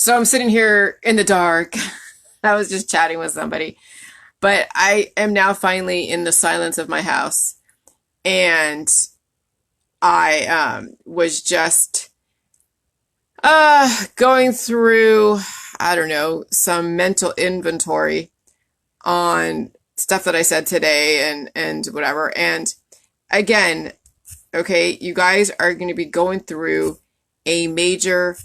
So I'm sitting here in the dark. I was just chatting with somebody, but I am now finally in the silence of my house. And I was just going through, I don't know, some mental inventory on stuff that I said today and whatever. And again, okay, you guys are going to be going through a major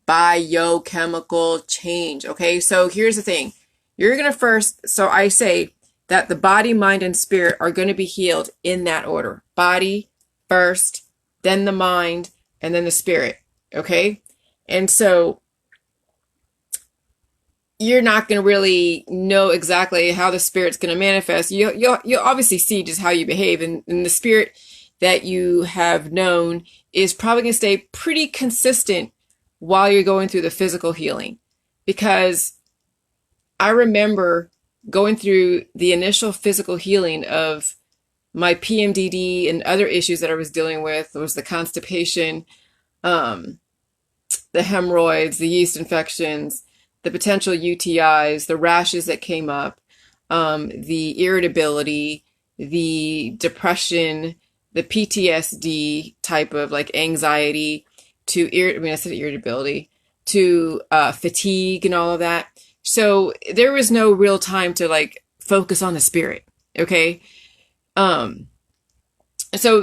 biochemical change. Okay, so here's the thing. You're going to first, so I say that the body, mind, and spirit are going to be healed in that order. Body first, then the mind, and then the spirit. Okay, and so you're not going to really know exactly how the spirit's going to manifest. You'll obviously see just how you behave, and the spirit that you have known is probably going to stay pretty consistent while you're going through the physical healing. Because I remember going through the initial physical healing of my PMDD and other issues that I was dealing with. There was the constipation, the hemorrhoids, the yeast infections, the potential UTIs, the rashes that came up, the irritability, the depression, the PTSD type of like anxiety, I said irritability, to fatigue and all of that. So there was no real time to like focus on the spirit. Okay. So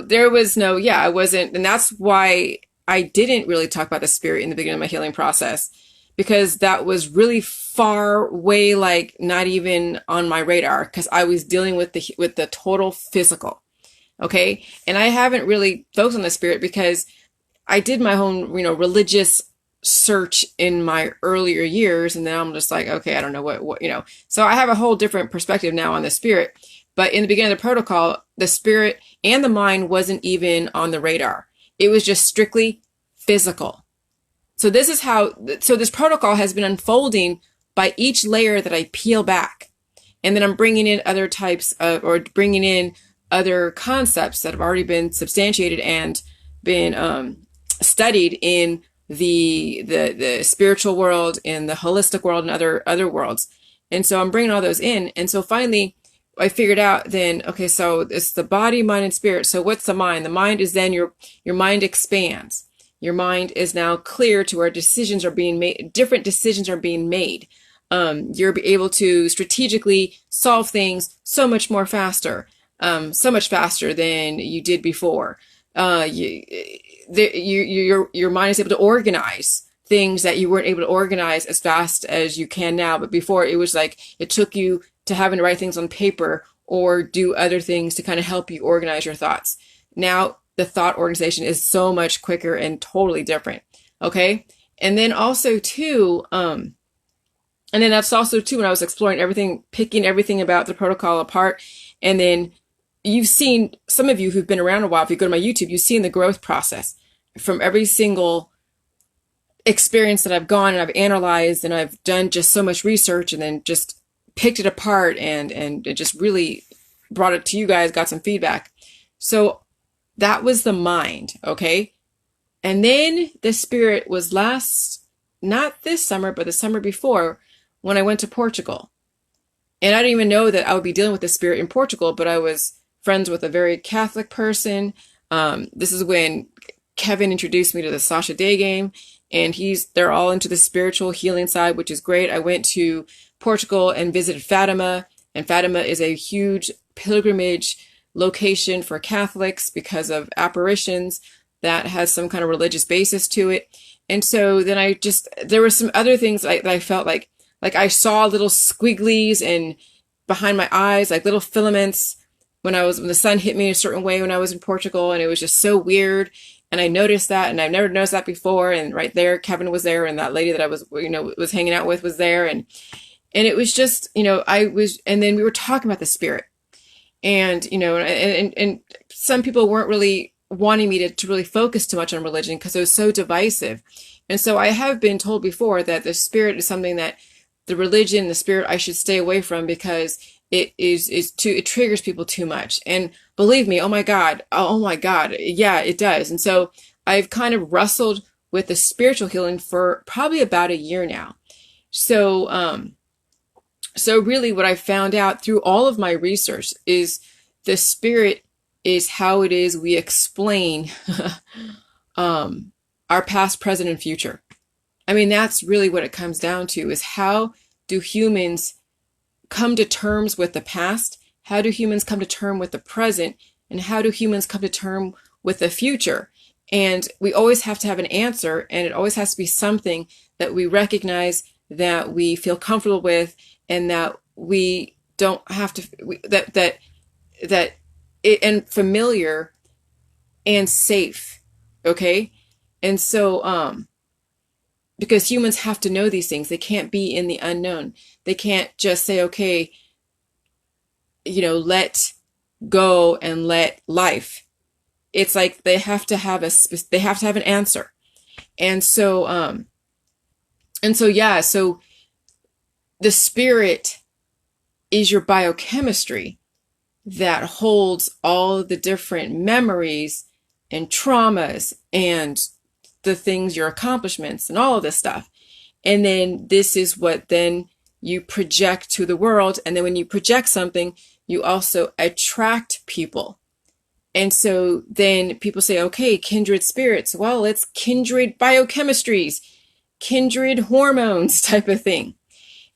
there was no, I wasn't, and that's why I didn't really talk about the spirit in the beginning of my healing process, because that was really far way, like not even on my radar, because I was dealing with the total physical. Okay. And I haven't really focused on the spirit because I did my own, religious search in my earlier years. And then I'm just like, okay, I don't know what, so I have a whole different perspective now on the spirit. But in the beginning of the protocol, the spirit and the mind wasn't even on the radar. It was just strictly physical. So this protocol has been unfolding by each layer that I peel back. And then I'm bringing in other types of, or bringing in other concepts that have already been substantiated and been studied in the spiritual world, in the holistic world, and other worlds. And so I'm bringing all those in. And so finally, I figured out then, okay, so it's the body, mind, and spirit. So what's the mind? The mind is then your mind expands. Your mind is now clear to where decisions are being made, different decisions are being made. You're able to strategically solve things so much more faster, so much faster than you did before. Your mind is able to organize things that you weren't able to organize as fast as you can now. But before, it was like it took you to having to write things on paper or do other things to kind of help you organize your thoughts. Now, the thought organization is so much quicker and totally different. Okay. And then also too, and then that's also too, when I was exploring everything, picking everything about the protocol apart. And then you've seen, some of you who've been around a while, if you go to my YouTube, you've seen the growth process from every single experience that I've gone and I've analyzed, and I've done just so much research and then just picked it apart and it just really brought it to you guys, got some feedback. So that was the mind. Okay. And then the spirit was not this summer, but the summer before, when I went to Portugal. And I didn't even know that I would be dealing with the spirit in Portugal, but I was friends with a very Catholic person. This is when Kevin introduced me to the Sasha Day game, and they're all into the spiritual healing side, which is great. I went to Portugal and visited Fatima, and Fatima is a huge pilgrimage location for Catholics because of apparitions that has some kind of religious basis to it. And so then there were some other things that I felt like I saw little squigglies and behind my eyes, like little filaments when the sun hit me a certain way when I was in Portugal, and it was just so weird. And I noticed that, and I've never noticed that before. And right there, Kevin was there, and that lady that I was hanging out with was there. And it was just, and then we were talking about the spirit, and, and some people weren't really wanting me to really focus too much on religion because it was so divisive. And so I have been told before that the spirit is something that the religion, the spirit, I should stay away from because it triggers people too much. And believe me, oh my God, yeah, it does. And so I've kind of wrestled with the spiritual healing for probably about a year now. So, so really what I found out through all of my research is the spirit is how it is we explain our past, present, and future. I mean, that's really what it comes down to, is how do humans come to terms with the past? How do humans come to term with the present? And how do humans come to term with the future? And we always have to have an answer, and it always has to be something that we recognize, that we feel comfortable with, and that we don't have to, and familiar and safe. Okay. And so, because humans have to know these things, they can't be in the unknown. They can't just say, okay, let go and let life. It's like they have to have an answer. And so, yeah, so the spirit is your biochemistry that holds all the different memories and traumas and the things, your accomplishments and all of this stuff. And then this is what then you project to the world. And then when you project something, you also attract people. And so then people say, okay, kindred spirits. Well, it's kindred biochemistries, kindred hormones type of thing.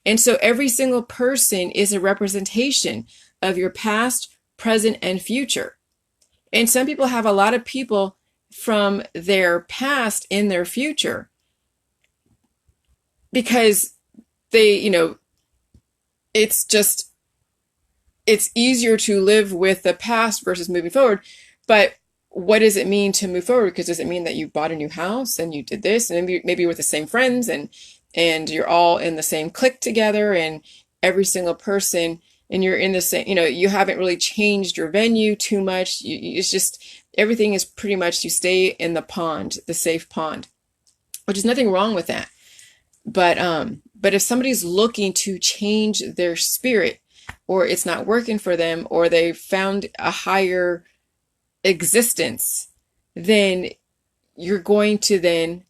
And so every single person is a representation of your past, present, and future. And some people have a lot of people from their past in their future because they, it's easier to live with the past versus moving forward. But what does it mean to move forward? Because does it mean that you bought a new house and you did this, and maybe you're with the same friends and you're all in the same clique together, and every single person, and you're in the same, you haven't really changed your venue too much. It's just, everything is pretty much, you stay in the pond, the safe pond, which is nothing wrong with that. But if somebody's looking to change their spirit, or it's not working for them, or they found a higher existence, then you're going to then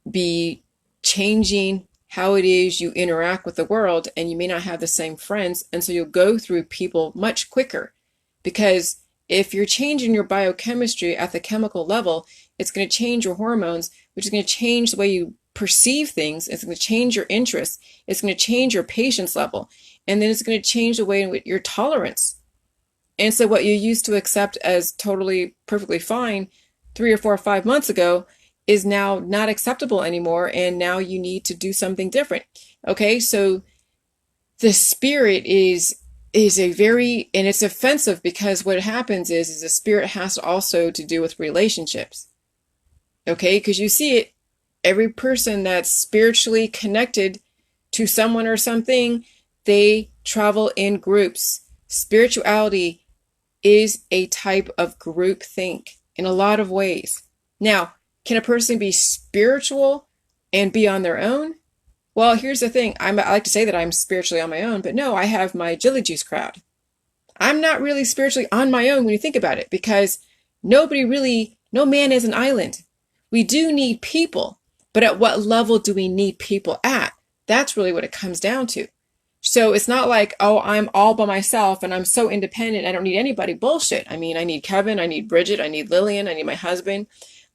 be changing how it is you interact with the world, and you may not have the same friends. And so you'll go through people much quicker, because if you're changing your biochemistry at the chemical level, it's going to change your hormones, which is going to change the way you perceive things. It's going to change your interests. It's going to change your patience level. And then it's going to change the way in which your tolerance. And so what you used to accept as totally, perfectly fine 3 or 4 or 5 months ago is now not acceptable anymore. And now you need to do something different. Okay. So the spirit is a very, and it's offensive, because what happens is the spirit has also to do with relationships. Okay. Because you see it, every person that's spiritually connected to someone or something, they travel in groups. Spirituality is a type of group think in a lot of ways. Now, can a person be spiritual and be on their own? Well, here's the thing. I like to say that I'm spiritually on my own, but no, I have my Jilly Juice crowd. I'm not really spiritually on my own when you think about it, because no man is an island. We do need people, but at what level do we need people at? That's really what it comes down to. So it's not like, oh, I'm all by myself and I'm so independent, I don't need anybody. Bullshit. I mean, I need Kevin, I need Bridget, I need Lillian, I need my husband,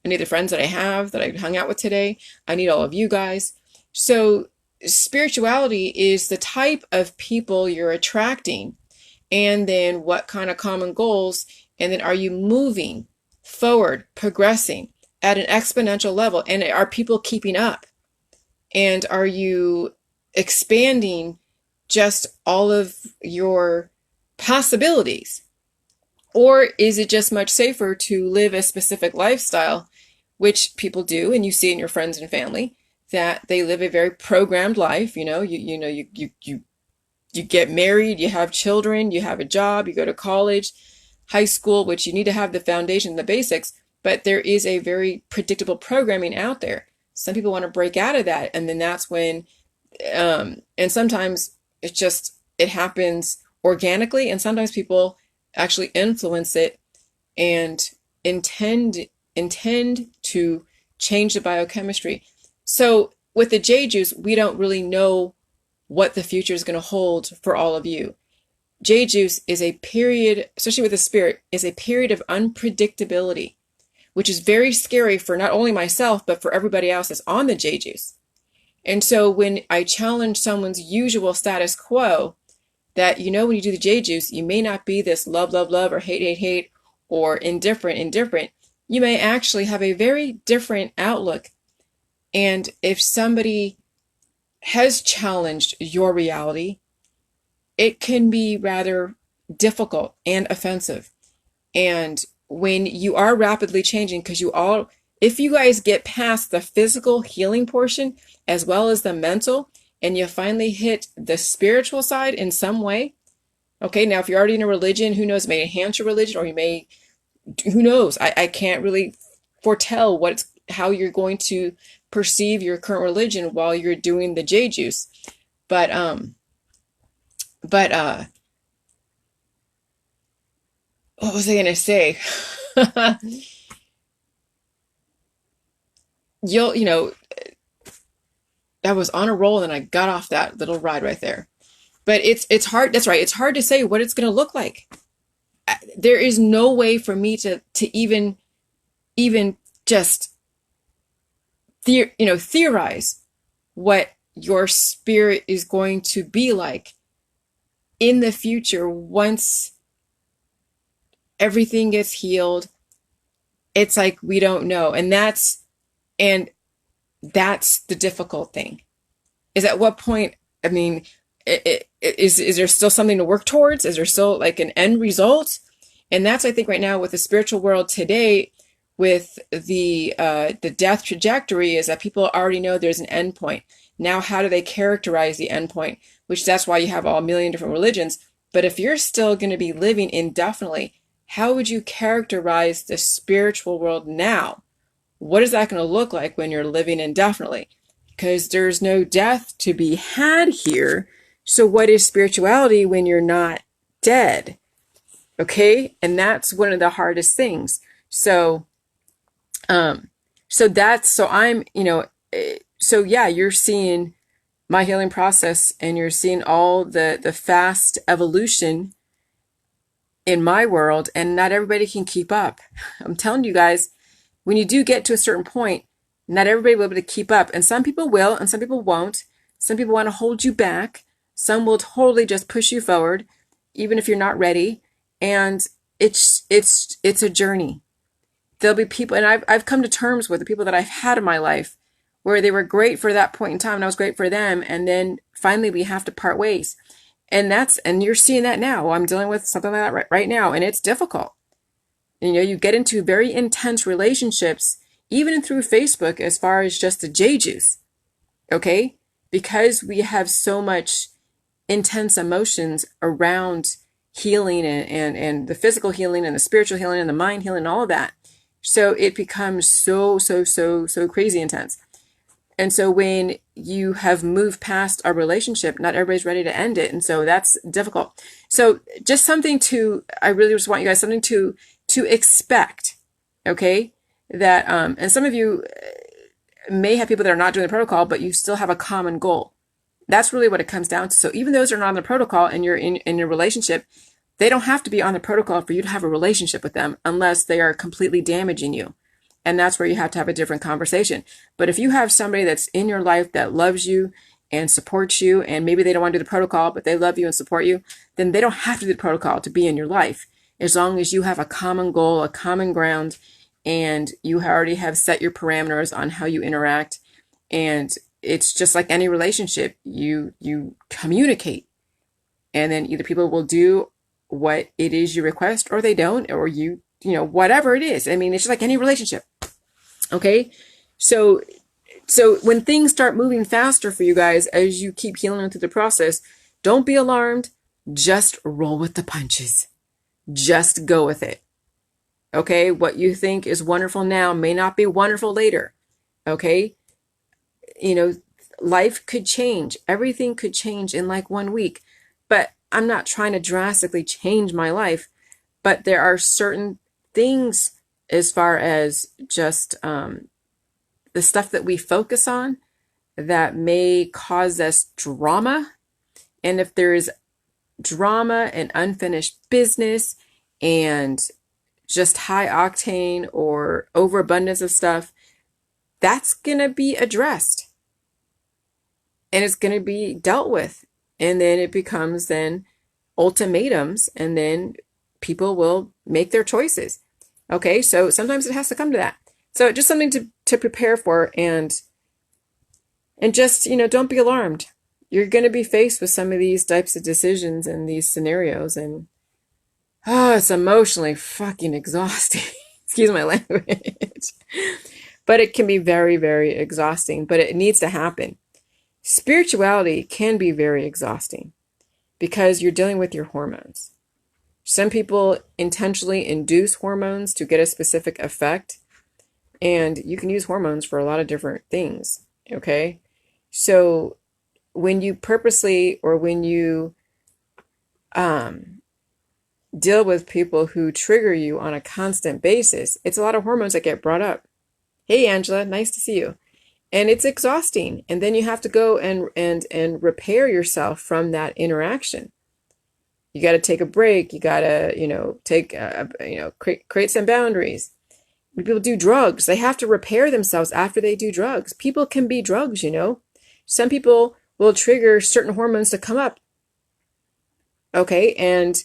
I need the friends that I have that I hung out with today. I need all of you guys. So spirituality is the type of people you're attracting, and then what kind of common goals, and then are you moving forward, progressing at an exponential level, and are people keeping up? And are you expanding just all of your possibilities? Or is it just much safer to live a specific lifestyle, which people do, and you see in your friends and family, that they live a very programmed life. You get married, you have children, you have a job, you go to college, high school, which you need to have the foundation, the basics, but there is a very predictable programming out there. Some people want to break out of that, and then that's when, and sometimes it happens organically, and sometimes people actually influence it and intend to change the biochemistry. So with the J juice, we don't really know what the future is going to hold for all of you. J juice is a period, especially with the spirit, is a period of unpredictability, which is very scary for not only myself, but for everybody else that's on the J juice. And so when I challenge someone's usual status quo, that, when you do the J juice, you may not be this love, love, love, or hate, hate, hate, or indifferent, indifferent. You may actually have a very different outlook. And if somebody has challenged your reality, it can be rather difficult and offensive. And when you are rapidly changing, because if you guys get past the physical healing portion as well as the mental, and you finally hit the spiritual side in some way, okay, now if you're already in a religion, who knows, it may enhance your religion, or who knows, I can't really foretell how you're going to perceive your current religion while you're doing the J juice. But what was I going to say? I was on a roll and I got off that little ride right there. But it's hard. That's right. It's hard to say what it's going to look like. There is no way for me to even just theorize what your spirit is going to be like in the future once everything gets healed. It's like we don't know. And that's the difficult thing, is at what point, I mean, is there still something to work towards? Is there still like an end result? And that's, I think, right now with the spiritual world today, with the death trajectory, is that people already know there's an end point. Now, how do they characterize the end point? Which that's why you have all a million different religions. But if you're still going to be living indefinitely, how would you characterize the spiritual world now? What is that going to look like when you're living indefinitely? Because there's no death to be had here. So what is spirituality when you're not dead? Okay. And that's one of the hardest things. So you're seeing my healing process, and you're seeing all the fast evolution in my world, and not everybody can keep up. I'm telling you guys, when you do get to a certain point, not everybody will be able to keep up. And some people will, and some people won't. Some people want to hold you back. Some will totally just push you forward, even if you're not ready. And it's a journey. There'll be people, and I've come to terms with the people that I've had in my life where they were great for that point in time, and I was great for them. And then finally we have to part ways. And you're seeing that now. I'm dealing with something like that right now, and it's difficult. You get into very intense relationships, even through Facebook, as far as just the J juice. Okay? Because we have so much intense emotions around healing and the physical healing and the spiritual healing and the mind healing and all of that. So it becomes so crazy intense. And so when you have moved past a relationship, not everybody's ready to end it. And so that's difficult. So just I really just want you guys something to expect. Okay. That, and some of you may have people that are not doing the protocol, but you still have a common goal. That's really what it comes down to. So even those that are not on the protocol and you're in a relationship, they don't have to be on the protocol for you to have a relationship with them unless they are completely damaging you. And that's where you have to have a different conversation. But if you have somebody that's in your life that loves you and supports you, and maybe they don't want to do the protocol, but they love you and support you, then they don't have to do the protocol to be in your life. As long as you have a common goal, a common ground, and you already have set your parameters on how you interact. And it's just like any relationship, you communicate, and then either people will do what it is you request, or they don't, or whatever it is. I mean, it's just like any relationship. Okay. So when things start moving faster for you guys, as you keep healing through the process, don't be alarmed. Just roll with the punches. Just go with it. Okay. What you think is wonderful now may not be wonderful later. Okay. Life could change. Everything could change in like 1 week, but I'm not trying to drastically change my life, but there are certain things as far as just, the stuff that we focus on that may cause us drama. And if there is drama and unfinished business and just high octane or overabundance of stuff, that's going to be addressed and it's going to be dealt with. And then it becomes then ultimatums, and then people will make their choices. Okay, so sometimes it has to come to that. So just something to prepare for, and just, don't be alarmed. You're going to be faced with some of these types of decisions and these scenarios, and it's emotionally fucking exhausting. Excuse my language. But it can be very, very exhausting, but it needs to happen. Spirituality can be very exhausting because you're dealing with your hormones. Some people intentionally induce hormones to get a specific effect, and you can use hormones for a lot of different things, okay? So when you purposely, or when you deal with people who trigger you on a constant basis, it's a lot of hormones that get brought up. Hey, Angela, nice to see you. And it's exhausting. And then you have to go and repair yourself from that interaction. You got to take a break. You got to, create some boundaries. When people do drugs, they have to repair themselves after they do drugs. People can be drugs, Some people will trigger certain hormones to come up. Okay. And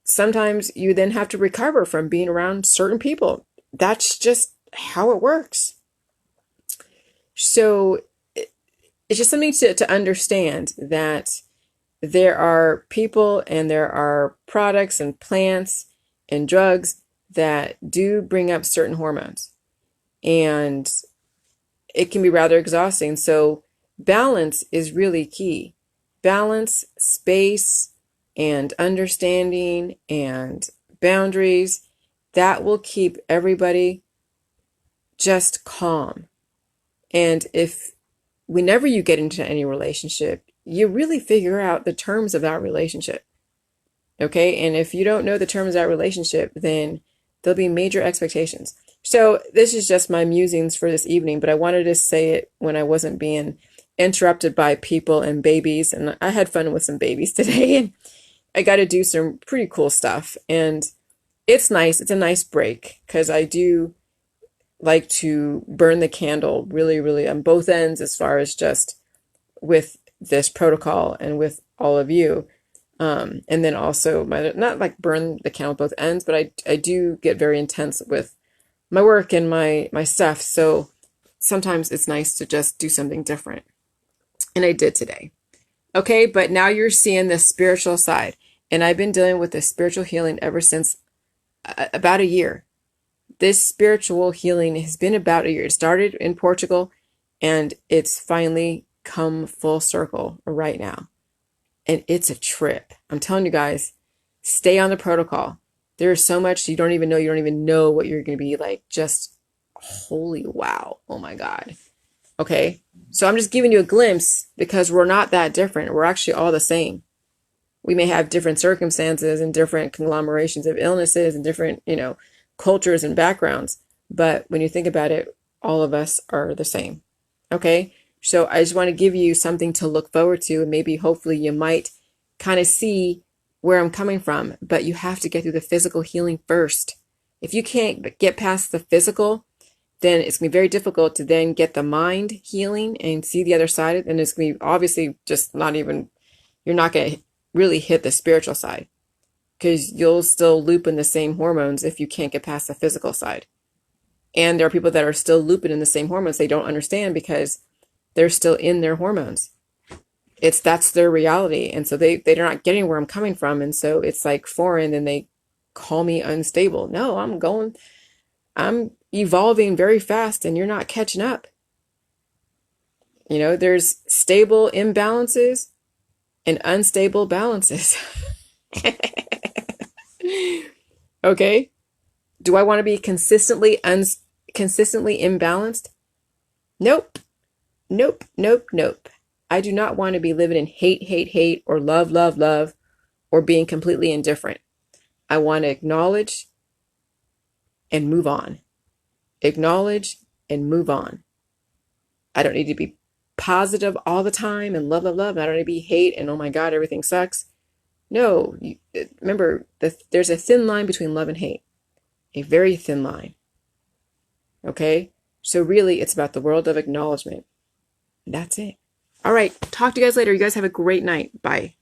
sometimes you then have to recover from being around certain people. That's just how it works. So it's just something to understand that there are people and there are products and plants and drugs that do bring up certain hormones, and it can be rather exhausting. So balance is really key. Balance, space, and understanding and boundaries, that will keep everybody just calm. And whenever you get into any relationship, you really figure out the terms of that relationship. Okay. And if you don't know the terms of that relationship, then there'll be major expectations. So this is just my musings for this evening, but I wanted to say it when I wasn't being interrupted by people and babies. And I had fun with some babies today, and I got to do some pretty cool stuff. And it's nice. It's a nice break, because I do like to burn the candle really, really on both ends, as far as just with this protocol and with all of you. And then also not like burn the candle both ends, but I do get very intense with my work and my stuff. So sometimes it's nice to just do something different. And I did today. Okay. But now you're seeing the spiritual side, and I've been dealing with this spiritual healing ever since about a year. This spiritual healing has been about a year. It started in Portugal, and it's finally come full circle right now. And it's a trip. I'm telling you guys, stay on the protocol. There's so much you don't even know what you're going to be like. Just holy wow. Oh my God. Okay. So I'm just giving you a glimpse, because we're not that different. We're actually all the same. We may have different circumstances and different conglomerations of illnesses and different, cultures and backgrounds. But when you think about it, all of us are the same. Okay. So I just want to give you something to look forward to, and maybe hopefully you might kind of see where I'm coming from, but you have to get through the physical healing first. If you can't get past the physical, then it's going to be very difficult to then get the mind healing and see the other side. And it's going to be obviously just you're not going to really hit the spiritual side, because you'll still loop in the same hormones if you can't get past the physical side. And there are people that are still looping in the same hormones. They don't understand because they're still in their hormones. That's their reality. And so they're not getting where I'm coming from. And so it's like foreign, and they call me unstable. No, I'm evolving very fast, and you're not catching up. There's stable imbalances and unstable balances. Okay. Do I want to be consistently imbalanced? Nope. Nope. Nope. Nope. I do not want to be living in hate, or love, or being completely indifferent. I want to acknowledge and move on. Acknowledge and move on. I don't need to be positive all the time and love, love, love. And I don't need to be hate and oh my God, everything sucks. No, remember, there's a thin line between love and hate, a very thin line. Okay? So really, it's about the world of acknowledgement. That's it. All right. Talk to you guys later. You guys have a great night. Bye.